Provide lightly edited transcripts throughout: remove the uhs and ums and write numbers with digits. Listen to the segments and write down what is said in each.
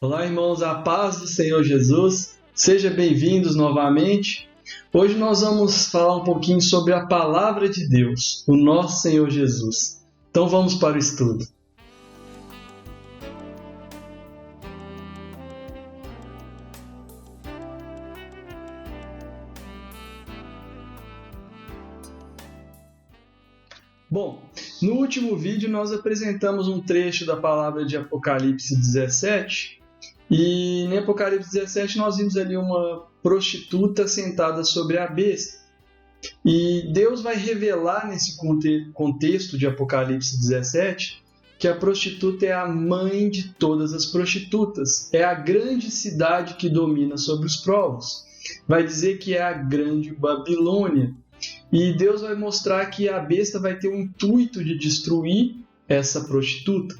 Olá, irmãos, a paz do Senhor Jesus. Sejam bem-vindos novamente. Hoje nós vamos falar um pouquinho sobre a palavra de Deus, o nosso Senhor Jesus. Então vamos para o estudo. Bom, no último vídeo nós apresentamos um trecho da palavra de Apocalipse 17 e em Apocalipse 17 nós vimos ali uma prostituta sentada sobre a besta. E Deus vai revelar nesse contexto de Apocalipse 17 que a prostituta é a mãe de todas as prostitutas, é a grande cidade que domina sobre os povos. Vai dizer que é a grande Babilônia. E Deus vai mostrar que a besta vai ter o intuito de destruir essa prostituta.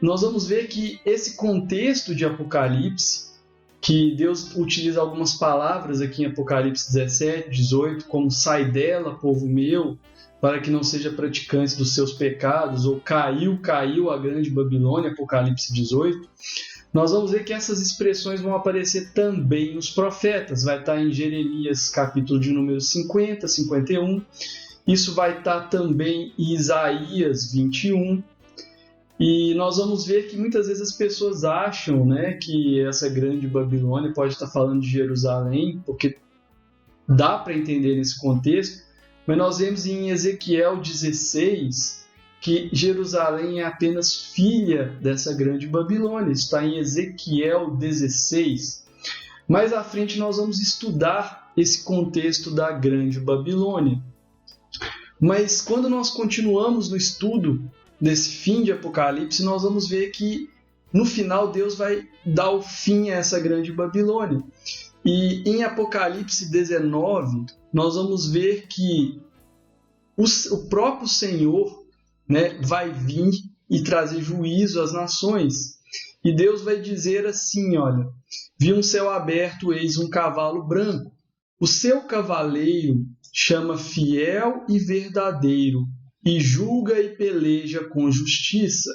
Nós vamos ver que esse contexto de Apocalipse, que Deus utiliza algumas palavras aqui em Apocalipse 17, 18, como sai dela, povo meu, para que não seja praticante dos seus pecados, ou caiu a grande Babilônia, Apocalipse 18. Nós vamos ver que essas expressões vão aparecer também nos profetas. Vai estar em Jeremias, capítulo de número 50, 51. Isso vai estar também em Isaías 21. E nós vamos ver que muitas vezes as pessoas acham, que essa grande Babilônia pode estar falando de Jerusalém, porque dá para entender nesse contexto, mas nós vemos em Ezequiel 16 que Jerusalém é apenas filha dessa grande Babilônia. Isso está em Ezequiel 16. Mais à frente nós vamos estudar esse contexto da grande Babilônia. Mas quando nós continuamos no estudo desse fim de Apocalipse, nós vamos ver que no final Deus vai dar o fim a essa grande Babilônia. E em Apocalipse 19, nós vamos ver que o próprio Senhor vai vir e trazer juízo às nações. E Deus vai dizer assim, olha, vi um céu aberto, eis um cavalo branco. O seu cavaleiro chama Fiel e Verdadeiro, e julga e peleja com justiça.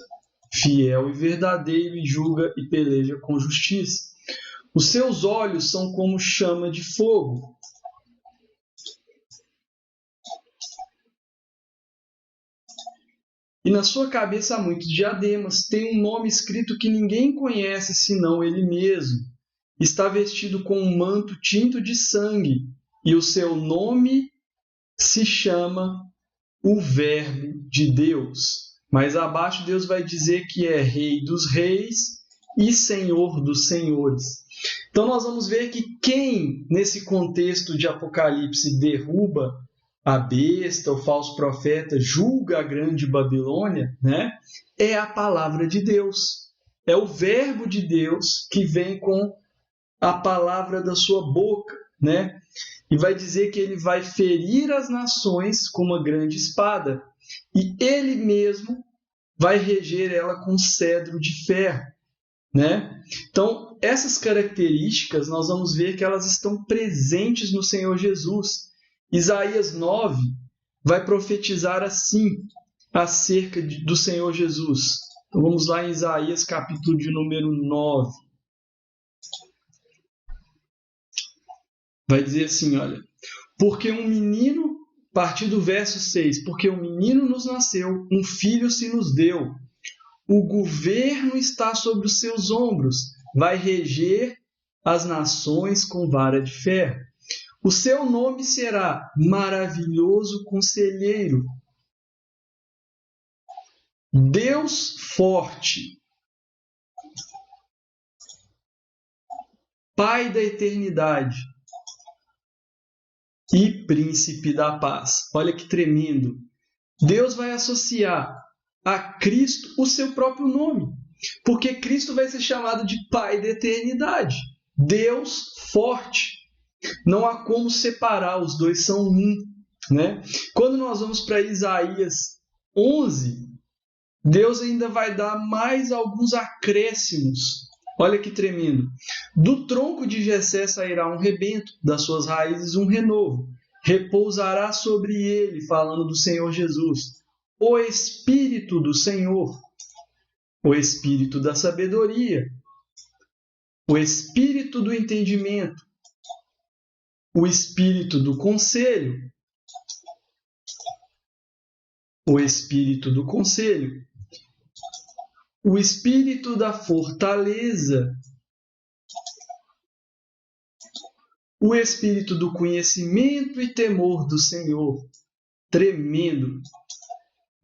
Fiel e verdadeiro, e julga e peleja com justiça. Os seus olhos são como chama de fogo. E na sua cabeça há muitos diademas, tem um nome escrito que ninguém conhece senão ele mesmo. Está vestido com um manto tinto de sangue, e o seu nome se chama o Verbo de Deus. Mais abaixo Deus vai dizer que é Rei dos Reis e Senhor dos Senhores. Então nós vamos ver que quem, nesse contexto de Apocalipse, derruba a besta, o falso profeta, julga a grande Babilônia, é a palavra de Deus. É o verbo de Deus que vem com a palavra da sua boca, E vai dizer que ele vai ferir as nações com uma grande espada. E ele mesmo vai reger ela com cedro de ferro, Então, essas características nós vamos ver que elas estão presentes no Senhor Jesus. Isaías 9 vai profetizar assim acerca do Senhor Jesus. Então vamos lá em Isaías capítulo de número 9. Vai dizer assim, olha, porque um menino, a partir do verso 6, porque um menino nos nasceu, um filho se nos deu, o governo está sobre os seus ombros, vai reger as nações com vara de ferro. O seu nome será Maravilhoso Conselheiro, Deus Forte, Pai da Eternidade e Príncipe da Paz. Olha que tremendo. Deus vai associar a Cristo o seu próprio nome, porque Cristo vai ser chamado de Pai da Eternidade, Deus Forte. Não há como separar, os dois são um. Quando nós vamos para Isaías 11, Deus ainda vai dar mais alguns acréscimos. Olha que tremendo. Do tronco de Jessé sairá um rebento, das suas raízes um renovo. Repousará sobre ele, falando do Senhor Jesus, o Espírito do Senhor, o Espírito da sabedoria o espírito do entendimento, o espírito do conselho, o espírito do conselho, o espírito da fortaleza, o espírito do conhecimento e temor do Senhor. Tremendo,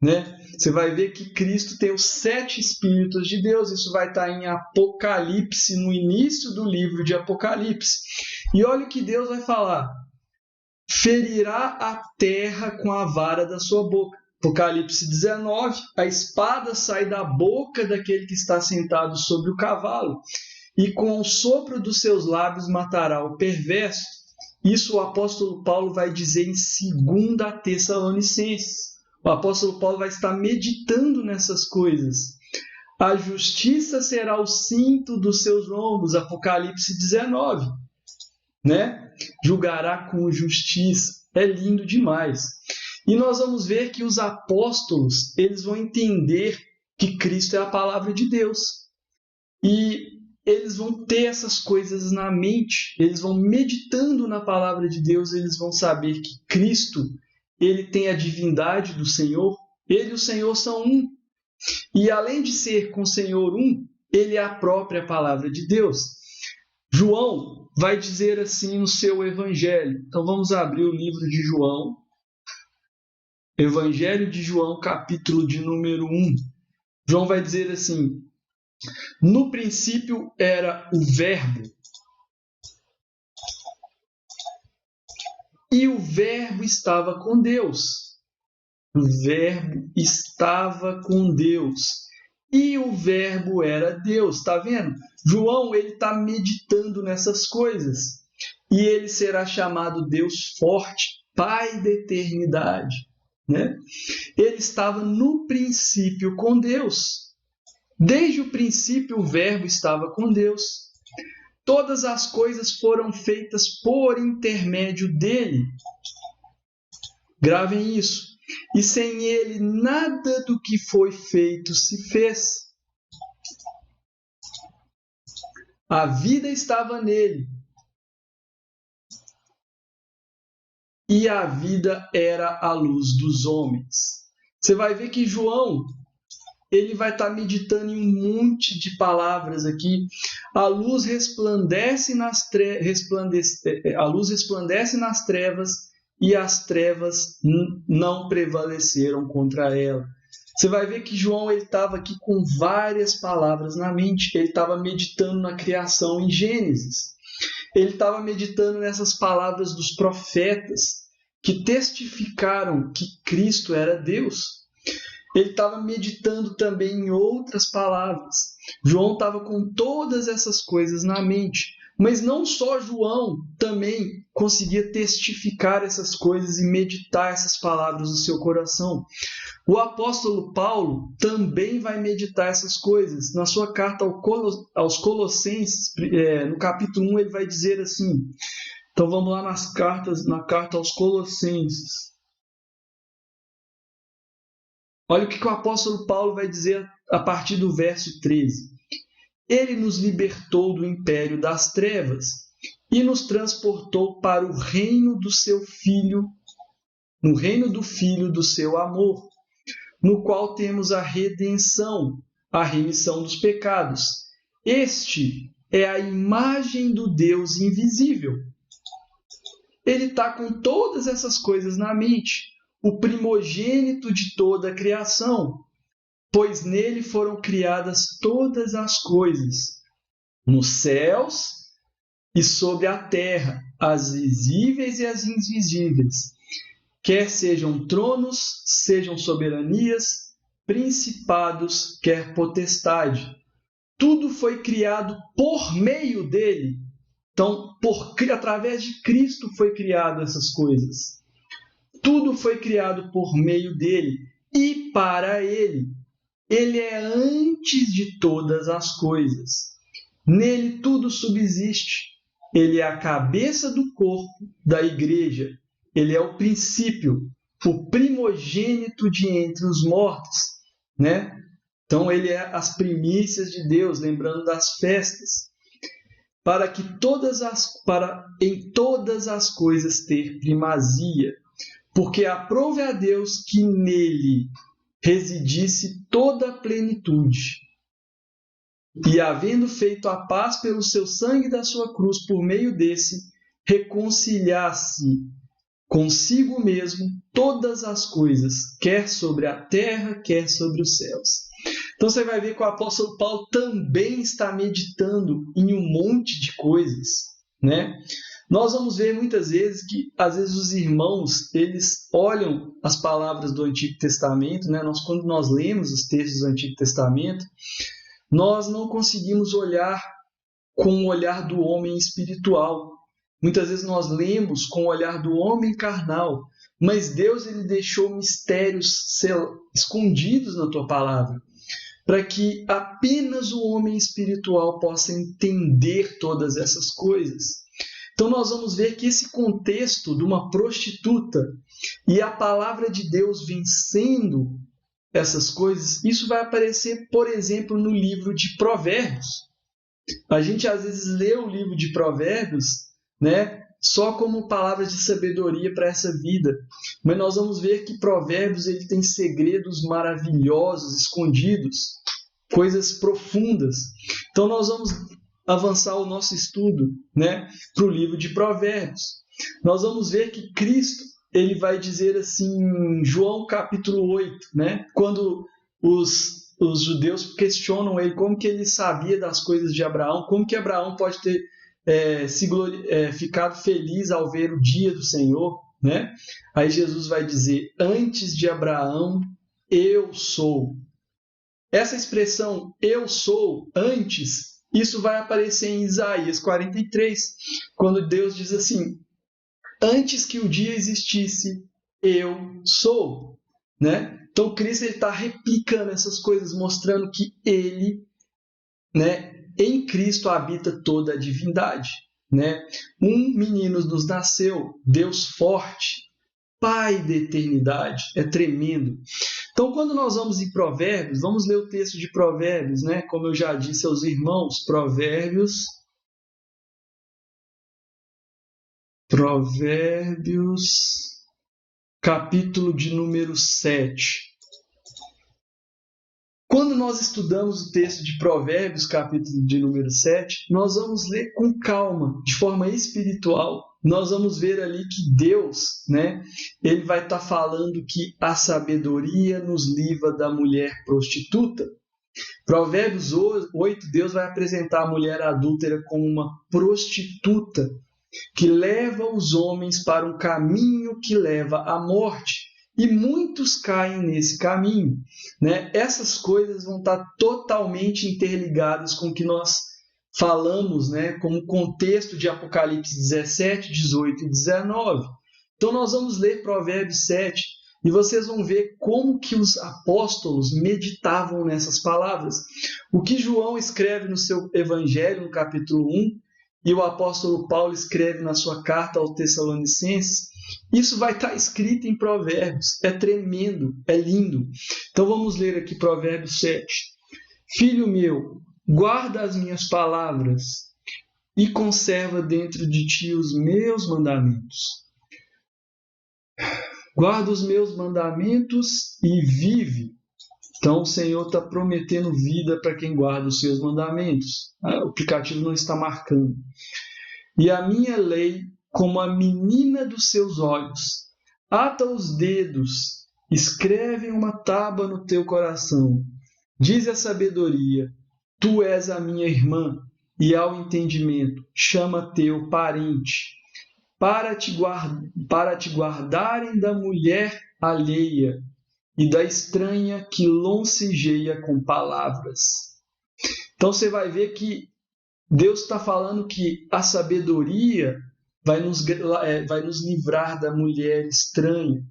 né? Você vai ver que Cristo tem os 7 Espíritos de Deus. Isso vai estar em Apocalipse, no início do livro de Apocalipse. E olha o que Deus vai falar. Ferirá a terra com a vara da sua boca. Apocalipse 19, a espada sai da boca daquele que está sentado sobre o cavalo, e com o sopro dos seus lábios matará o perverso. Isso o apóstolo Paulo vai dizer em 2 Tessalonicenses. O apóstolo Paulo vai estar meditando nessas coisas. A justiça será o cinto dos seus lombos, Apocalipse 19. Né? Julgará com justiça. É lindo demais. E nós vamos ver que os apóstolos, eles vão entender que Cristo é a palavra de Deus. E eles vão ter essas coisas na mente, eles vão meditando na palavra de Deus, eles vão saber que Cristo, ele tem a divindade do Senhor, ele e o Senhor são um. E além de ser com o Senhor um, ele é a própria palavra de Deus. João vai dizer assim no seu evangelho. Então vamos abrir o livro de João. Evangelho de João, capítulo de número 1. João vai dizer assim: no princípio era o Verbo, e o Verbo estava com Deus. O Verbo estava com Deus. E o Verbo era Deus. Está vendo? João, ele está meditando nessas coisas. E ele será chamado Deus forte, Pai da eternidade. Né? Ele estava no princípio com Deus. Desde o princípio o Verbo estava com Deus. Todas as coisas foram feitas por intermédio dele. Gravem isso. E sem ele nada do que foi feito se fez. A vida estava nele. E a vida era a luz dos homens. Você vai ver que João, ele vai estar meditando em um monte de palavras aqui. A luz resplandece nas trevas e as trevas não prevaleceram contra ela. Você vai ver que João estava aqui com várias palavras na mente. Ele estava meditando na criação em Gênesis. Ele estava meditando nessas palavras dos profetas que testificaram que Cristo era Deus. Ele estava meditando também em outras palavras. João estava com todas essas coisas na mente. Mas não só João também conseguia testificar essas coisas e meditar essas palavras no seu coração. O apóstolo Paulo também vai meditar essas coisas. Na sua carta aos Colossenses, no capítulo 1, ele vai dizer assim. Então vamos lá na carta aos Colossenses. Olha o que o apóstolo Paulo vai dizer a partir do verso 13. Ele nos libertou do império das trevas e nos transportou para o reino do seu Filho, no reino do Filho do seu amor, no qual temos a redenção, a remissão dos pecados. Este é a imagem do Deus invisível. Ele está com todas essas coisas na mente, o primogênito de toda a criação, pois nele foram criadas todas as coisas, nos céus e sobre a terra, as visíveis e as invisíveis, quer sejam tronos, sejam soberanias, principados, quer potestade. Tudo foi criado por meio dele. Então, através de Cristo foi criado essas coisas. Tudo foi criado por meio dele e para ele. Ele é antes de todas as coisas. Nele tudo subsiste. Ele é a cabeça do corpo da igreja. Ele é o princípio, o primogênito de entre os mortos, né? Então ele é as primícias de Deus, lembrando das festas. para em todas as coisas ter primazia, porque aprove a Deus que nele residisse toda a plenitude, e havendo feito a paz pelo seu sangue da sua cruz, por meio desse, reconciliasse consigo mesmo todas as coisas, quer sobre a terra, quer sobre os céus. Então você vai ver que o apóstolo Paulo também está meditando em um monte de coisas, né? Nós vamos ver muitas vezes que, às vezes, os irmãos, eles olham as palavras do Antigo Testamento, né? Quando nós lemos os textos do Antigo Testamento, nós não conseguimos olhar com o olhar do homem espiritual. Muitas vezes nós lemos com o olhar do homem carnal, mas Deus ele deixou mistérios escondidos na tua palavra, para que apenas o homem espiritual possa entender todas essas coisas. Então nós vamos ver que esse contexto de uma prostituta e a palavra de Deus vencendo essas coisas, isso vai aparecer, por exemplo, no livro de Provérbios. A gente às vezes lê o livro de Provérbios, né, só como palavras de sabedoria para essa vida. Mas nós vamos ver que Provérbios ele tem segredos maravilhosos, escondidos, coisas profundas. Então nós vamos avançar o nosso estudo, né, para o livro de Provérbios. Nós vamos ver que Cristo ele vai dizer assim em João capítulo 8, né, quando os judeus questionam ele como que ele sabia das coisas de Abraão, como que Abraão pode ter ficado feliz ao ver o dia do Senhor, né? Aí Jesus vai dizer, antes de Abraão, eu sou. Essa expressão, eu sou, antes, isso vai aparecer em Isaías 43, quando Deus diz assim, antes que o dia existisse, eu sou, né? Então Cristo está replicando essas coisas, mostrando que ele, né, em Cristo habita toda a divindade, né? Um menino nos nasceu, Deus forte, Pai da eternidade, é tremendo. Então, quando nós vamos em Provérbios, vamos ler o texto de Provérbios, né? Como eu já disse aos irmãos, Provérbios, capítulo de número 7. Quando nós estudamos o texto de Provérbios, capítulo de número 7, nós vamos ler com calma, de forma espiritual. Nós vamos ver ali que Deus, né, ele vai estar falando que a sabedoria nos livra da mulher prostituta. Provérbios 8, Deus vai apresentar a mulher adúltera como uma prostituta que leva os homens para um caminho que leva à morte. E muitos caem nesse caminho, né? Essas coisas vão estar totalmente interligadas com o que nós falamos, né? Como contexto de Apocalipse 17, 18 e 19. Então nós vamos ler Provérbios 7 e vocês vão ver como que os apóstolos meditavam nessas palavras. O que João escreve no seu evangelho, no capítulo 1, e o apóstolo Paulo escreve na sua carta aos Tessalonicenses, isso vai estar escrito em Provérbios. É tremendo, é lindo. Então vamos ler aqui Provérbios 7. Filho meu, guarda as minhas palavras e conserva dentro de ti os meus mandamentos. Guarda os meus mandamentos e vive. Então o Senhor está prometendo vida para quem guarda os seus mandamentos. O aplicativo não está marcando. E a minha lei como a menina dos seus olhos. Ata os dedos, escreve uma tábua no teu coração. Diz a sabedoria, tu és a minha irmã, e ao entendimento, chama teu parente, para te guardarem da mulher alheia e da estranha que loncejeia com palavras. Então você vai ver que Deus está falando que a sabedoria vai nos livrar da mulher estranha.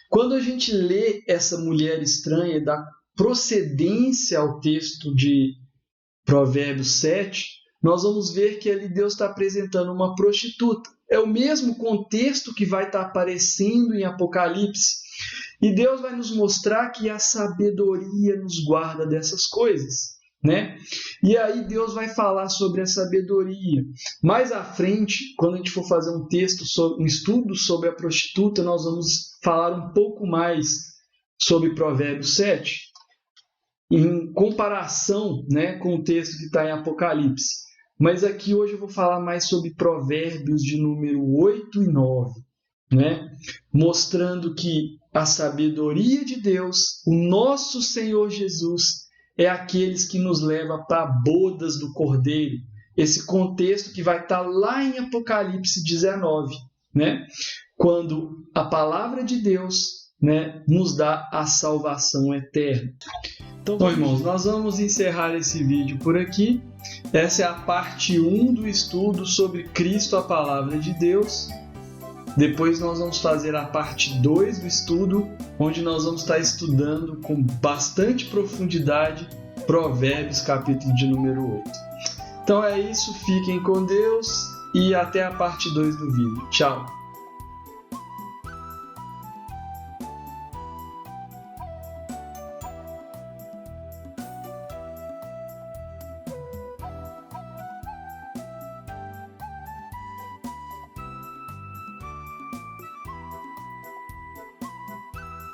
Quando a gente lê essa mulher estranha, dá procedência ao texto de Provérbios 7, nós vamos ver que ali Deus está apresentando uma prostituta. É o mesmo contexto que vai estar aparecendo em Apocalipse. E Deus vai nos mostrar que a sabedoria nos guarda dessas coisas, né? E aí Deus vai falar sobre a sabedoria. Mais à frente, quando a gente for fazer um estudo sobre a prostituta, nós vamos falar um pouco mais sobre Provérbios 7, em comparação, né, com o texto que está em Apocalipse. Mas aqui hoje eu vou falar mais sobre Provérbios de número 8 e 9, né? Mostrando que a sabedoria de Deus, o nosso Senhor Jesus, é aqueles que nos leva para bodas do Cordeiro. Esse contexto que vai estar lá em Apocalipse 19, né? Quando a palavra de Deus, né, nos dá a salvação eterna. Então, irmãos, nós vamos encerrar esse vídeo por aqui. Essa é a parte 1 do estudo sobre Cristo, a palavra de Deus. Depois nós vamos fazer a parte 2 do estudo, onde nós vamos estar estudando com bastante profundidade Provérbios, capítulo de número 8. Então é isso, fiquem com Deus e até a parte 2 do vídeo. Tchau!